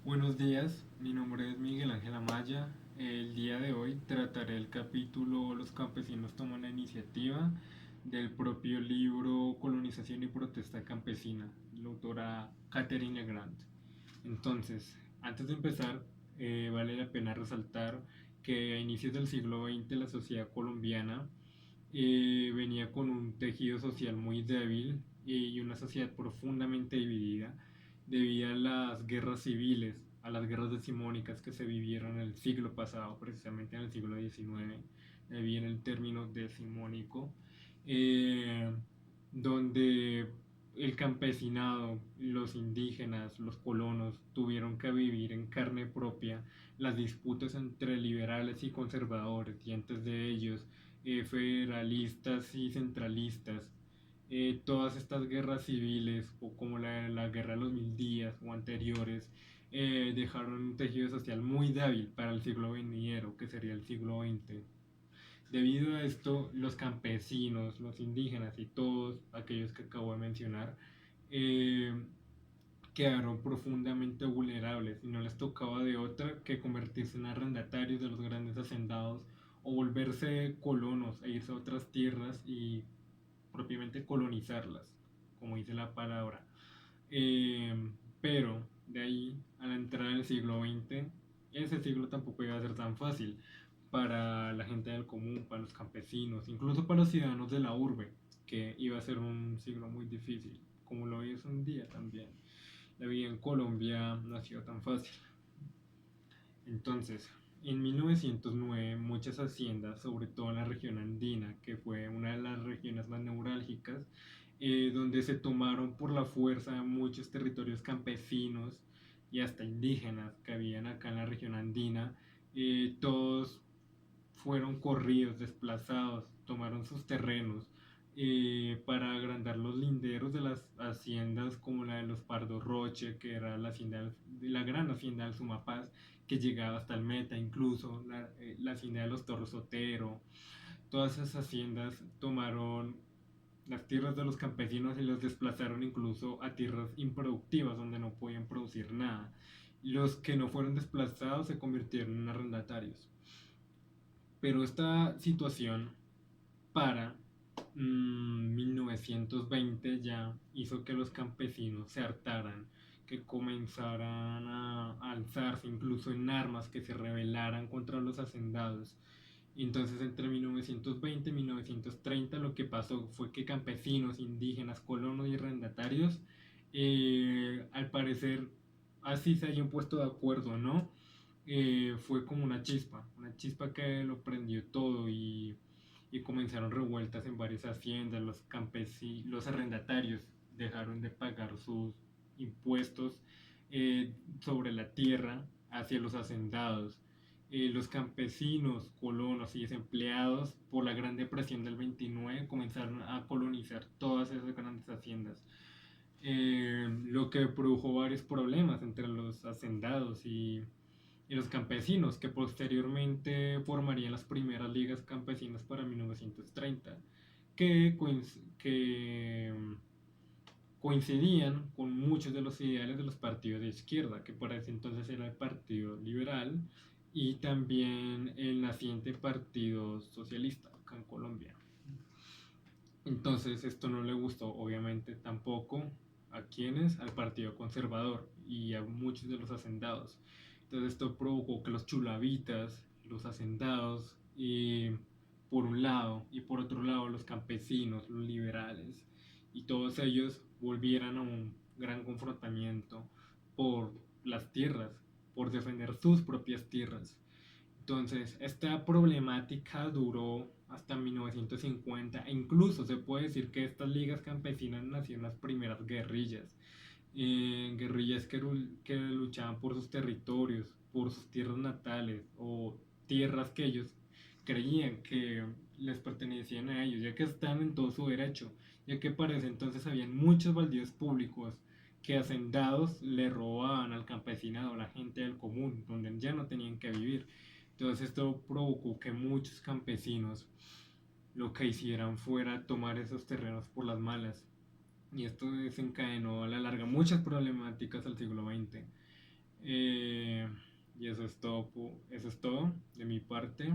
Buenos días, mi nombre es Miguel Ángel Amaya. El día de hoy trataré el capítulo Los campesinos toman la iniciativa del propio libro Colonización y protesta campesina, la autora Catherine Legrand. Entonces, antes de empezar, vale la pena resaltar que a inicios del siglo XX la sociedad colombiana venía con un tejido social muy débil y una sociedad profundamente dividida debido a las guerras civiles, a las guerras decimónicas que se vivieron en el siglo pasado, precisamente en el siglo XIX, de ahí viene el término decimónico, eh, donde el campesinado, los indígenas, los colonos tuvieron que vivir en carne propia las disputas entre liberales y conservadores, y antes de ellos federalistas y centralistas. Todas estas guerras civiles, o como la guerra de los mil días o anteriores, dejaron un tejido social muy débil para el siglo venidero, que sería el siglo XX. Debido a esto, los campesinos, los indígenas y todos aquellos que acabo de mencionar, eh, quedaron profundamente vulnerables y no les tocaba de otra que convertirse en arrendatarios de los grandes hacendados o volverse colonos e irse a otras tierras y propiamente colonizarlas, como dice la palabra. Eh, pero de ahí a la entrada del siglo XX, ese siglo tampoco iba a ser tan fácil para la gente del común, para los campesinos, incluso para los ciudadanos de la urbe, que iba a ser un siglo muy difícil, como lo es un día también. La vida en Colombia no ha sido tan fácil. Entonces, en 1909 muchas haciendas, sobre todo en la región andina, que fue una de las regiones más neurálgicas, donde se tomaron por la fuerza muchos territorios campesinos y hasta indígenas que habían acá en la región andina, todos fueron corridos, desplazados, tomaron sus terrenos para agrandar los linderos de las haciendas como la de los Pardo Roche, que era la, hacienda, la gran hacienda del Sumapaz, que llegaba hasta el Meta, incluso la hacienda de los Torres Sotero. Todas esas haciendas tomaron las tierras de los campesinos y los desplazaron incluso a tierras improductivas donde no podían producir nada. Los que no fueron desplazados se convirtieron en arrendatarios. Pero esta situación para 1920 ya hizo que los campesinos se hartaran, que comenzaran a alzarse incluso en armas, que se rebelaran contra los hacendados. Entonces entre 1920 y 1930 lo que pasó fue que campesinos, indígenas, colonos y arrendatarios, al parecer así se hayan puesto de acuerdo, ¿no? Fue como una chispa que lo prendió todo y comenzaron revueltas en varias haciendas, los campesinos, los arrendatarios dejaron de pagar sus impuestos sobre la tierra hacia los hacendados. Los campesinos, colonos y desempleados por la Gran Depresión del 29 comenzaron a colonizar todas esas grandes haciendas, lo que produjo varios problemas entre los hacendados y los campesinos, que posteriormente formarían las primeras ligas campesinas para 1930, que, que coincidían con muchos de los ideales de los partidos de izquierda, que para ese entonces era el Partido Liberal y también el naciente Partido Socialista acá en Colombia. Entonces esto no le gustó obviamente tampoco a quienes, al Partido Conservador y a muchos de los hacendados. Entonces esto provocó que los chulavitas, los hacendados, por un lado, y por otro lado los campesinos, los liberales, y todos ellos volvieran a un gran confrontamiento por las tierras, por defender sus propias tierras. Entonces, esta problemática duró hasta 1950 e incluso se puede decir que estas ligas campesinas nacieron las primeras guerrillas, guerrillas que luchaban por sus territorios, por sus tierras natales o tierras que ellos creían que les pertenecían a ellos, ya que están en todo su derecho, ya que para ese entonces habían muchos baldíos públicos que hacendados le robaban al campesinado, a la gente del común, donde ya no tenían que vivir. Entonces esto provocó que muchos campesinos lo que hicieran fuera tomar esos terrenos por las malas. Y esto desencadenó a la larga muchas problemáticas al siglo XX. Eh, y eso es todo de mi parte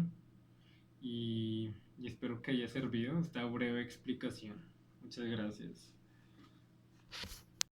y, y espero que haya servido esta breve explicación. Muchas gracias.